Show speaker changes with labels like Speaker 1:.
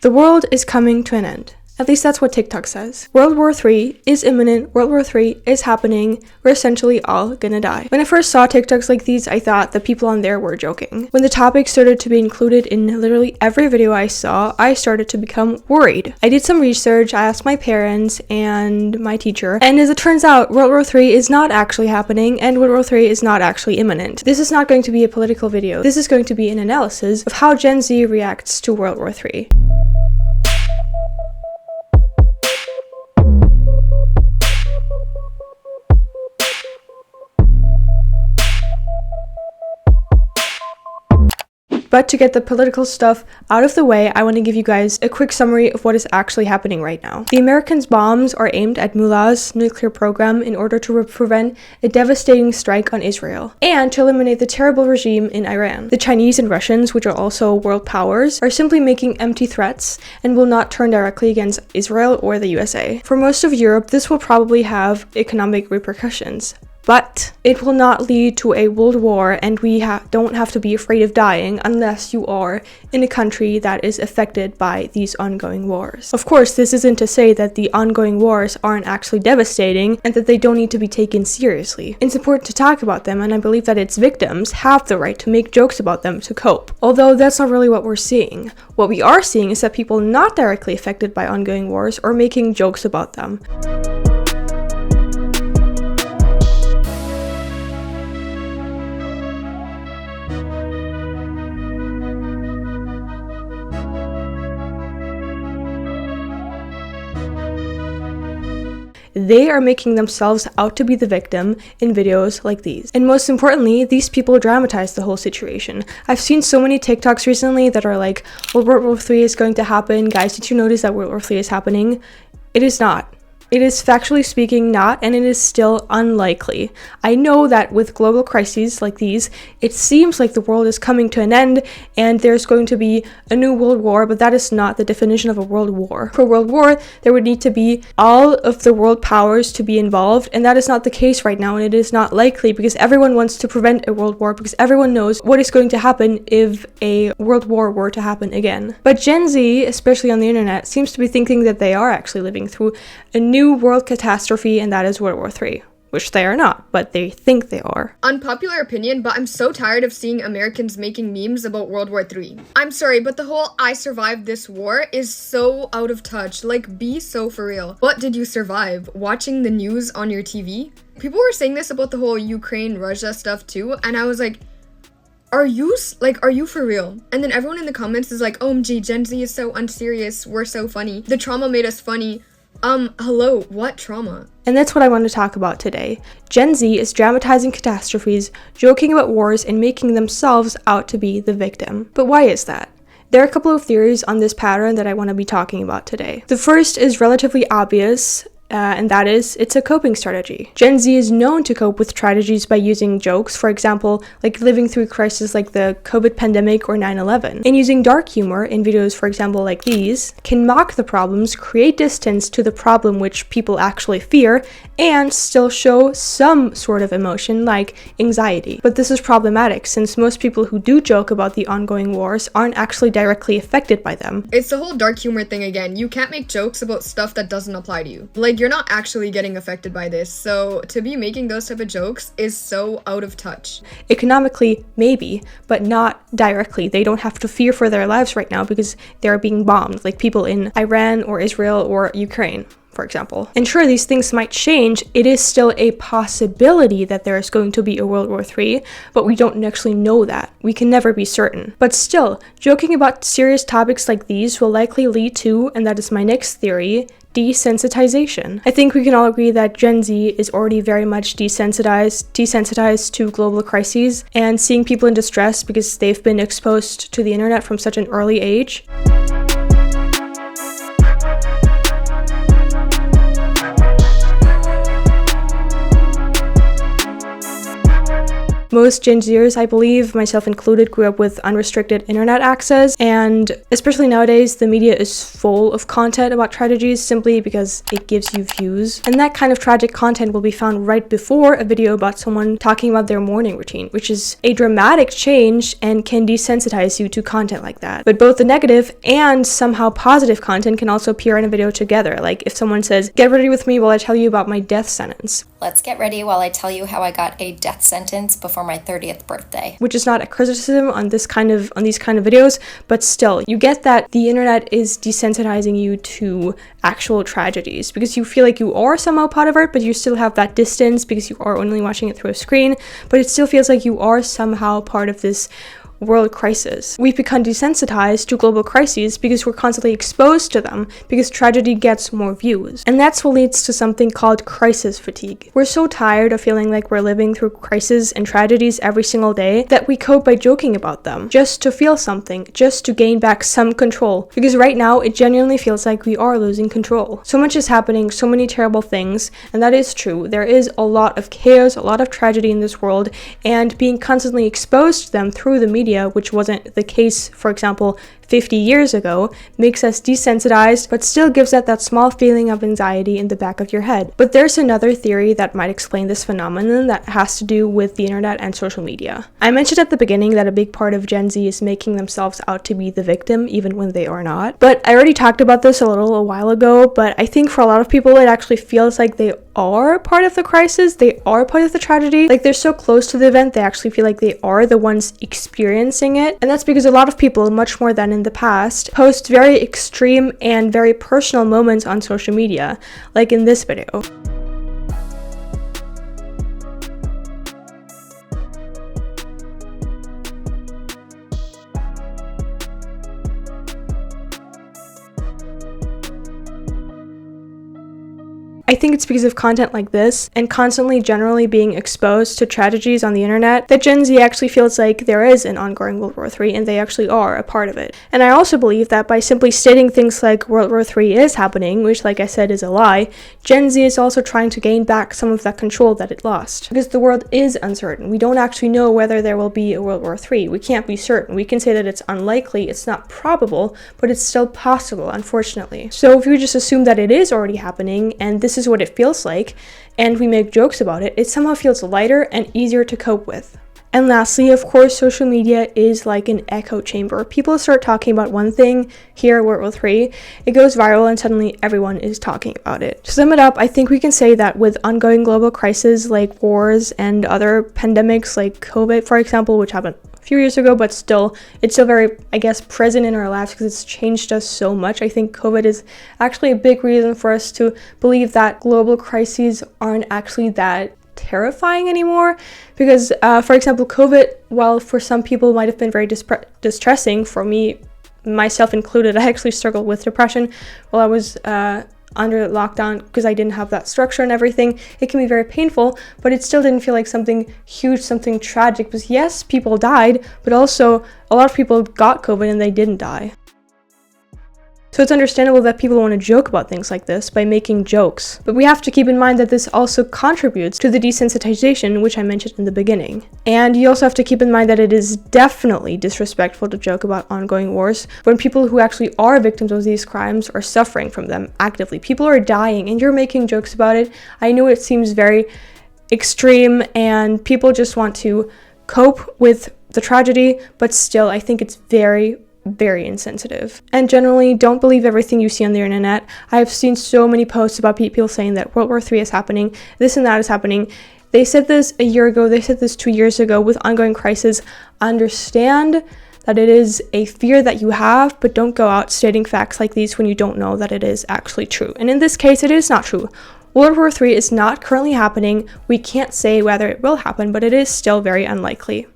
Speaker 1: The world is coming to an end. At least that's what TikTok says. World War III is imminent. World War III is happening. We're essentially all gonna die. When I first saw TikToks like these, I thought the people on there were joking. When the topic started to be included in literally every video I saw, I started to become worried. I did some research, I asked my parents and my teacher, and as it turns out, World War III is not actually happening, and World War III is not actually imminent. This is not going to be a political video. This is going to be an analysis of how Gen Z reacts to World War III. But to get the political stuff out of the way, I want to give you guys a quick summary of what is actually happening right now. The Americans' bombs are aimed at Mullah's nuclear program in order to prevent a devastating strike on Israel and to eliminate the terrible regime in Iran. The Chinese and Russians, which are also world powers, are simply making empty threats and will not turn directly against Israel or the USA. For most of Europe, this will probably have economic repercussions. But it will not lead to a world war, and we don't have to be afraid of dying unless you are in a country that is affected by these ongoing wars. Of course, this isn't to say that the ongoing wars aren't actually devastating and that they don't need to be taken seriously. It's important to talk about them, and I believe that its victims have the right to make jokes about them to cope. Although that's not really what we're seeing. What we are seeing is that people not directly affected by ongoing wars are making jokes about them. They are making themselves out to be the victim in videos like these. And most importantly, these people dramatize the whole situation. I've seen so many TikToks recently that are like, well, World War III is going to happen. Guys, did you notice that World War III is happening? It is not. It is factually speaking not, and it is still unlikely. I know that with global crises like these, it seems like the world is coming to an end and there's going to be a new world war, but that is not the definition of a world war. For a world war, there would need to be all of the world powers to be involved, and that is not the case right now, and it is not likely because everyone wants to prevent a world war because everyone knows what is going to happen if a world war were to happen again. But Gen Z, especially on the internet, seems to be thinking that they are actually living through a new world catastrophe, and that is World War III, which they are not, but they think they are.
Speaker 2: Unpopular opinion, but I'm so tired of seeing Americans making memes about World War III. I'm sorry, but the whole I survived this war is so out of touch. Like, be so for real. What did you survive? Watching the news on your TV? People were saying this about the whole Ukraine-Russia stuff too, and I was like, are you for real? And then everyone in the comments is like, OMG, Gen Z is so unserious, we're so funny. The trauma made us funny. Hello, what trauma?
Speaker 1: And that's what I want to talk about today. Gen Z is dramatizing catastrophes, joking about wars, and making themselves out to be the victim. But why is that? There are a couple of theories on this pattern that I want to be talking about today. The first is relatively obvious, and that is, it's a coping strategy. Gen Z is known to cope with tragedies by using jokes, for example, like living through crises like the COVID pandemic or 9/11. And using dark humor in videos, for example, like these, can mock the problems, create distance to the problem which people actually fear, and still show some sort of emotion like anxiety. But this is problematic since most people who do joke about the ongoing wars aren't actually directly affected by them.
Speaker 2: It's the whole dark humor thing again. You can't make jokes about stuff that doesn't apply to you. Like, you're not actually getting affected by this, so to be making those type of jokes is so out of touch.
Speaker 1: Economically, maybe, but not directly. They don't have to fear for their lives right now because they're being bombed, like people in Iran or Israel or Ukraine, for example. And sure, these things might change. It is still a possibility that there is going to be a World War III, but we don't actually know that. We can never be certain. But still, joking about serious topics like these will likely lead to, and that is my next theory, desensitization. I think we can all agree that Gen Z is already very much desensitized to global crises, and seeing people in distress because they've been exposed to the internet from such an early age. Most Gen Zers, I believe, myself included, grew up with unrestricted internet access, and especially nowadays, the media is full of content about tragedies simply because it gives you views. And that kind of tragic content will be found right before a video about someone talking about their morning routine, which is a dramatic change and can desensitize you to content like that. But both the negative and somehow positive content can also appear in a video together. Like if someone says, "Get ready with me while I tell you about my death sentence."
Speaker 3: Let's get ready while I tell you how I got a death sentence before my 30th birthday.
Speaker 1: Which is not a criticism on these kind of videos, but still, you get that the internet is desensitizing you to actual tragedies because you feel like you are somehow part of it, but you still have that distance because you are only watching it through a screen, but it still feels like you are somehow part of this world crisis. We've become desensitized to global crises because we're constantly exposed to them because tragedy gets more views. And that's what leads to something called crisis fatigue. We're so tired of feeling like we're living through crises and tragedies every single day that we cope by joking about them, just to feel something, just to gain back some control. Because right now, it genuinely feels like we are losing control. So much is happening, so many terrible things, and that is true. There is a lot of chaos, a lot of tragedy in this world, and being constantly exposed to them through the media, which wasn't the case, for example, 50 years ago, makes us desensitized, but still gives us that small feeling of anxiety in the back of your head. But there's another theory that might explain this phenomenon that has to do with the internet and social media. I mentioned at the beginning that a big part of Gen Z is making themselves out to be the victim, even when they are not. But I already talked about this a while ago, but I think for a lot of people, it actually feels like they are part of the crisis, they are part of the tragedy. Like they're so close to the event, they actually feel like they are the ones experiencing it. And that's because a lot of people, much more than in the past, post very extreme and very personal moments on social media, like in this video. I think it's because of content like this and constantly generally being exposed to tragedies on the internet that Gen Z actually feels like there is an ongoing World War III and they actually are a part of it. And I also believe that by simply stating things like World War III is happening, which like I said is a lie, Gen Z is also trying to gain back some of that control that it lost. Because the world is uncertain. We don't actually know whether there will be a World War III. We can't be certain. We can say that it's unlikely, it's not probable, but it's still possible, unfortunately. So if we just assume that it is already happening and this is what it feels like, and we make jokes about it, it somehow feels lighter and easier to cope with. And lastly, of course, social media is like an echo chamber. People start talking about one thing, here, World War III, it goes viral and suddenly everyone is talking about it. To sum it up, I think we can say that with ongoing global crises like wars and other pandemics like COVID, for example, which happened few years ago, but still, it's still very, I guess, present in our lives because it's changed us so much. I think COVID is actually a big reason for us to believe that global crises aren't actually that terrifying anymore because, for example, COVID, while for some people might have been very distressing, for me, myself included, I actually struggled with depression while I was under lockdown because I didn't have that structure and everything. It can be very painful, but it still didn't feel like something huge, something tragic, because yes, people died, but also a lot of people got COVID and they didn't die. So it's understandable that people want to joke about things like this by making jokes. But we have to keep in mind that this also contributes to the desensitization, which I mentioned in the beginning. And you also have to keep in mind that it is definitely disrespectful to joke about ongoing wars when people who actually are victims of these crimes are suffering from them actively. People are dying and you're making jokes about it. I know it seems very extreme and people just want to cope with the tragedy, but still, I think it's very insensitive. And generally, don't believe everything you see on the internet. I have seen so many posts about people saying that World War III is happening, this and that is happening. They said this a year ago, they said this 2 years ago with ongoing crisis. Understand that it is a fear that you have, but don't go out stating facts like these when you don't know that it is actually true. And in this case, it is not true. World War III is not currently happening. We can't say whether it will happen, but it is still very unlikely.